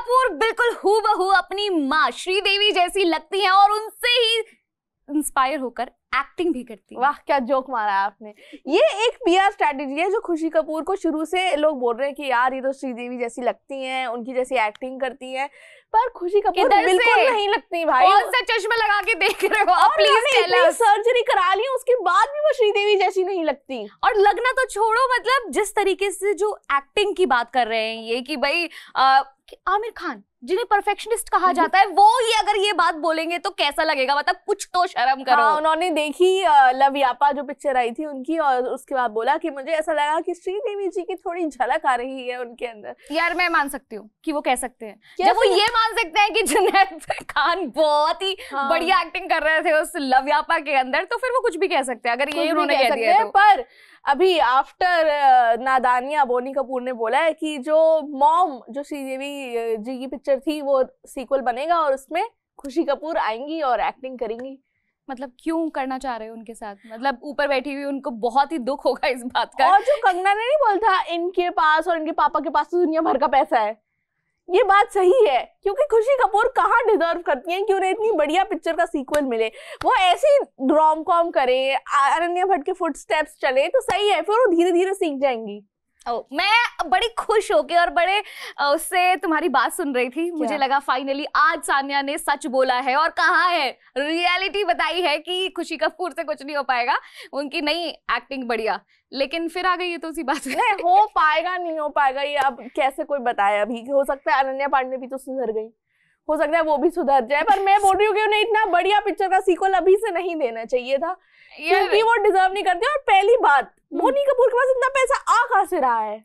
कपूर बिल्कुल हूबहू अपनी माँ श्रीदेवी जैसी लगती हैं और उनसे ही इंस्पायर होकर एक्टिंग भी करती है। वाह क्या जोक मारा है आपने। ये एक पीआर स्ट्रेटेजी है जो खुशी कपूर को शुरू से लोग बोल रहे हैं कि यार ये तो श्रीदेवी जैसी लगती हैं, उनकी जैसी एक्टिंग करती हैं, पर खुशी कपूर बिल्कुल नहीं लगती भाई। कौन सा चश्मा लगा के देख रहे हो आप? प्लीज सर्जरी करा ली उसके बाद भी वो श्रीदेवी जैसी नहीं लगती। और लगना तो छोड़ो, मतलब जिस तरीके से जो एक्टिंग की बात कर रहे हैं ये कि भाई आमिर खान जिन्हें परफेक्शनिस्ट कहा जाता है वो ये अगर ये बात बोलेंगे तो कैसा लगेगा? मतलब कुछ तो शर्म करो। हाँ, उन्होंने देखी लव यापा जो पिक्चर आई थी उनकी और उसके बाद बोला कि मुझे ऐसा लगा कि श्रीदेवी जी की थोड़ी झलक आ रही है उनके अंदर। यार मैं मान सकती हूँ कि वो कह सकते हैं, जब वो ये मान सकते हैं कि जुनैद खान बहुत ही बढ़िया एक्टिंग कर रहे थे उस लव यापा के अंदर, तो फिर वो कुछ भी कह सकते हैं अगर ये उन्होंने कह दिया है तो। पर अभी आफ्टर नादानिया बोनी कपूर ने बोला है कि जो मॉम जो श्रीदेवी जी की पिक्चर थी वो सीक्वल बनेगा और उसमें खुशी कपूर आएंगी और एक्टिंग करेंगी। मतलब क्यों करना चाह रहे हो उनके साथ? मतलब ऊपर बैठी हुई उनको बहुत ही दुख होगा इस बात का। और जो कंगना ने नहीं बोला था इनके पास और इनके पापा के पास तो दुनिया भर का पैसा है, ये बात सही है क्योंकि खुशी कपूर कहाँ डिजर्व करती हैं कि उन्हें इतनी बढ़िया पिक्चर का सीक्वल मिले। वो ऐसी रोम कॉम करे, अनन्या भट्ट के फुटस्टेप्स चले तो सही है, फिर वो धीरे धीरे सीख जाएंगी। मैं बड़ी खुश होके और बड़े उससे तुम्हारी बात सुन रही थी। मुझे लगा फाइनली आज सानिया ने सच बोला है और कहा है, रियलिटी बताई है कि खुशी कपूर से कुछ नहीं हो पाएगा, उनकी नई एक्टिंग बढ़िया। लेकिन फिर आ गई है तो उसी बात नहीं हो पाएगा नहीं हो पाएगा ये अब कैसे कोई बताए। अभी हो सकता है अनन्या पांडे भी तो सुधर गई, हो सकता है वो भी सुधर जाए, पर मैं बोल रही हूँ कि उन्हें इतना बढ़िया पिक्चर का सीक्वल अभी से नहीं देना चाहिए था क्योंकि वो डिजर्व नहीं करते। और पहली बात बोनी कपूर के पास इतना पैसा आ कहाँ से रहा है?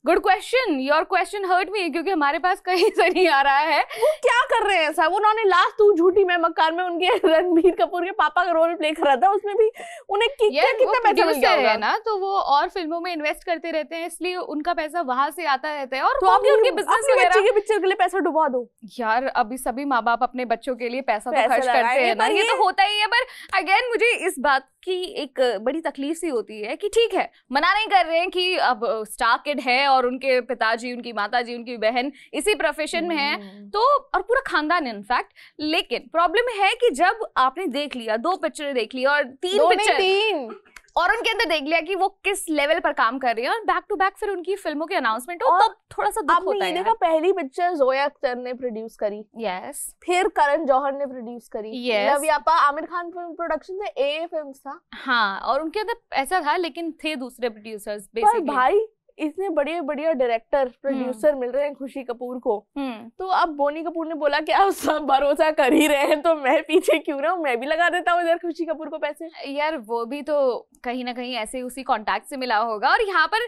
Good question, your question hurt me क्योंकि हमारे पास कहीं से नहीं आ रहा है। वो क्या कर रहे हैं साहब? उन्होंने लास्ट तू झूठी मैं मकान में उनके रणबीर कपूर के पापा का रोल प्ले करा था, उसमें भी उन्हें कितना पैसा मिल गया होगा ना, तो वो और फिल्मों में इन्वेस्ट करते रहते हैं इसलिए उनका पैसा वहां से आता रहता है। और तो आप उनके बिजनेस वगैरह के पिक्चर के लिए पैसा डुबा दो यार। अभी सभी माँ बाप अपने बच्चों के लिए पैसा तो खर्च करते हैं ना, ये तो होता ही है। पर अगेन मुझे इस बात की एक बड़ी तकलीफ सी होती है कि ठीक है मना नहीं कर रहे हैं कि अब स्टार किड है और उनके पिताजी, उनकी माताजी, उनकी बहन इसी प्रोफेशन में है तो, और पूरा खानदान इनफैक्ट। लेकिन प्रॉब्लम है कि जब आपने देख लिया, 2 पिक्चरें देख ली और 3 पिक्चर और उनके अंदर देख लिया कि वो किस लेवल पर काम कर रही है और बैक टू बैक फिर उनकी फिल्मों के अनाउंसमेंट हो, तब थोड़ा सा दुख होता है। देखा पहली पिक्चर जोया अख्तर ने प्रोड्यूस करी, यस, फिर करण जौहर ने प्रोड्यूस करी, love यापा Aamir Khan film production से ए फिल्म्स था। हाँ, और उनके अंदर ऐसा था लेकिन थे दूसरे प्रोड्यूसर्स बेसिकली। भाई इतने बढ़िया बढ़िया डायरेक्टर प्रोड्यूसर मिल रहे हैं खुशी कपूर को, तो अब बोनी कपूर ने बोला कि आप सब भरोसा कर ही रहे हैं तो मैं पीछे क्यों रहूं, मैं भी लगा देता हूँ इधर खुशी कपूर को पैसे। यार वो भी तो कहीं ना कहीं ऐसे उसी कॉन्टैक्ट से मिला होगा। और यहाँ पर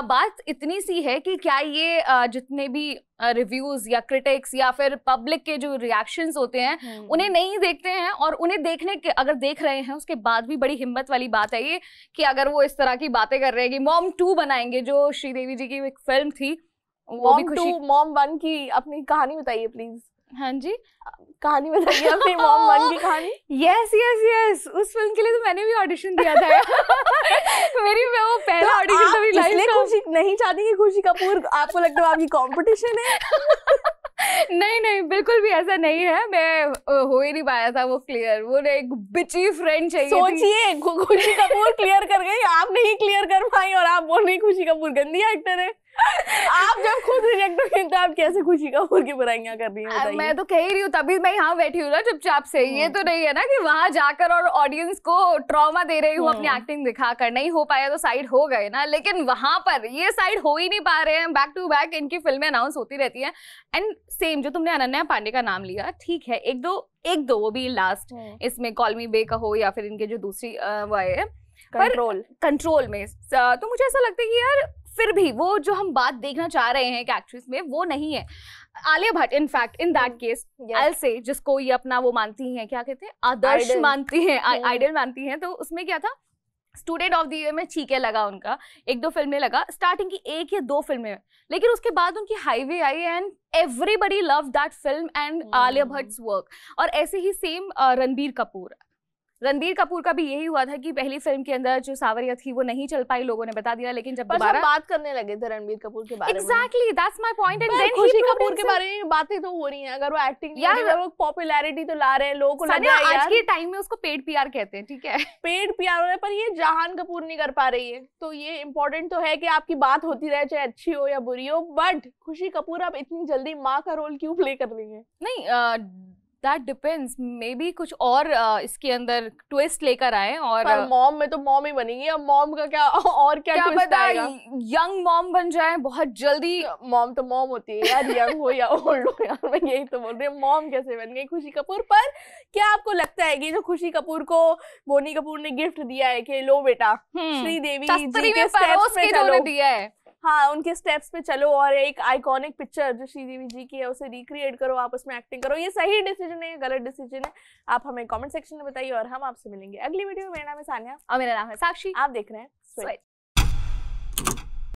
बात इतनी सी है कि क्या ये जितने भी रिव्यूज या क्रिटिक्स या फिर पब्लिक के जो रिएक्शंस होते हैं उन्हें नहीं देखते हैं, और उन्हें देखने के अगर देख रहे हैं उसके बाद भी बड़ी हिम्मत वाली बात है ये कि अगर वो इस तरह की बातें कर रहे हैं कि मॉम 2 बनाएंगे, जो श्रीदेवी जी की एक फिल्म थी वो भी खुशी। मॉम 1 की अपनी कहानी बताइए प्लीज। हाँ जी, कहानी बताइए अपनी मॉम 1 की कहानी। यस यस यस, उस फिल्म के लिए तो मैंने भी ऑडिशन दिया था मेरी वो पहला ऑडिशन था मेरी लाइफ का। खुशी नहीं चाहती कि खुशी कपूर आपको लगता है आपकी कंपटीशन है? नहीं नहीं, बिल्कुल भी ऐसा नहीं है, मैं हो ही नहीं पाया था वो क्लियर। वो एक बिची फ्रेंड चाहिए। सोचिए खुशी कपूर क्लियर कर गई, आप नहीं क्लियर कर पाई और आप बोल रही खुशी कपूर गंदी एक्टर है। आप जब खुद रिजेक्ट हुई तो आप कैसे खुशी कपूर की बुराइयां कर रही हैं? मैं तो कह ही रही हूँ, तभी मैं यहाँ बैठी हूँ ना चुपचाप से। ये तो नहीं है ना कि वहां जाकर और ऑडियंस को ट्रॉमा दे रही हूँ अपनी एक्टिंग दिखाकर। नहीं हो पाया तो साइड हो गए ना, लेकिन वहां पर ये साइड हो ही नहीं पा रहे हैं। बैक टू बैक इनकी फिल्में अनाउंस होती रहती है। एंड सेम जो तुमने अनन्या पांडे का नाम लिया, ठीक है, एक दो वो भी लास्ट इसमें कॉल मी बे का हो या फिर इनके जो दूसरी वो है कंट्रोल में, तो मुझे ऐसा लगता है कि यार फिर भी वो जो हम बात देखना चाह रहे हैं एक एक्ट्रेस में वो नहीं है। Alia Bhatt in fact in that case I से, जिसको ये अपना वो मानती हैं, क्या कहते हैं, आदर्श मानती हैं, आइडल मानती हैं, तो उसमें क्या था, स्टूडेंट ऑफ द ईयर में ठीक है लगा उनका, 1-2 फिल्में लगा, स्टार्टिंग की 1 या 2 फिल्में, लेकिन उसके बाद उनकी Highway I and everybody love that film and Alia Bhatt's work. और ऐसे ही सेम रणबीर कपूर, रणबीर कपूर का भी यही हुआ था कि पहली फिल्म के अंदर जो सावरिया थी वो नहीं चल पाई, लोगों ने बता दिया, लेकिन जब पर दोबारा सब बात करने लगे थे रणबीर कपूर के बारे में। Exactly that's my point. And then Khushi Kapoor के बारे में बातें तो हो रही हैं, अगर वो एक्टिंग यार वो पॉपुलैरिटी तो ला रहे हैं, लोगों को लग रहा है आज के टाइम में उसको पेड पीआर कहते हैं, ठीक है, पेड पीआर हो रहा है, पर ये जहान कपूर नहीं कर पा रही है। तो ये इम्पोर्टेंट तो है कि आपकी बात होती रहे, चाहे अच्छी हो या बुरी हो, बट खुशी कपूर अब इतनी जल्दी माँ का रोल क्यों प्ले कर रही है? नहीं, दैट डिपेंड्स, मे बी कुछ और इसके अंदर ट्विस्ट लेकर आए। और पर मॉम में तो मॉम ही बनेगी, अब मॉम का क्या और क्या ट्विस्ट आएगा? यंग मॉम बन जाए बहुत जल्दी। मॉम तो मॉम होती है यार, यंग हो या ओल्ड हो यार, मैं यही तो बोल रही हूँ, मॉम कैसे बन गई खुशी कपूर? पर क्या आपको लगता है कि जो खुशी कपूर को बोनी कपूर ने गिफ्ट दिया है कि लो बेटा श्रीदेवी जी के स्टेप्स पे चलो, दिया है, हाँ उनके स्टेप्स पे चलो और एक आइकॉनिक पिक्चर जो श्रीदेवी जी की है उसे रिक्रिएट करो, आप उसमें एक्टिंग करो, ये सही डिसीजन है या गलत डिसीजन है? आप हमें कमेंट सेक्शन में बताइए और हम आपसे मिलेंगे अगली वीडियो में। मेरा नाम है सानिया और मेरा नाम है साक्षी, आप देख रहे हैं स्विच।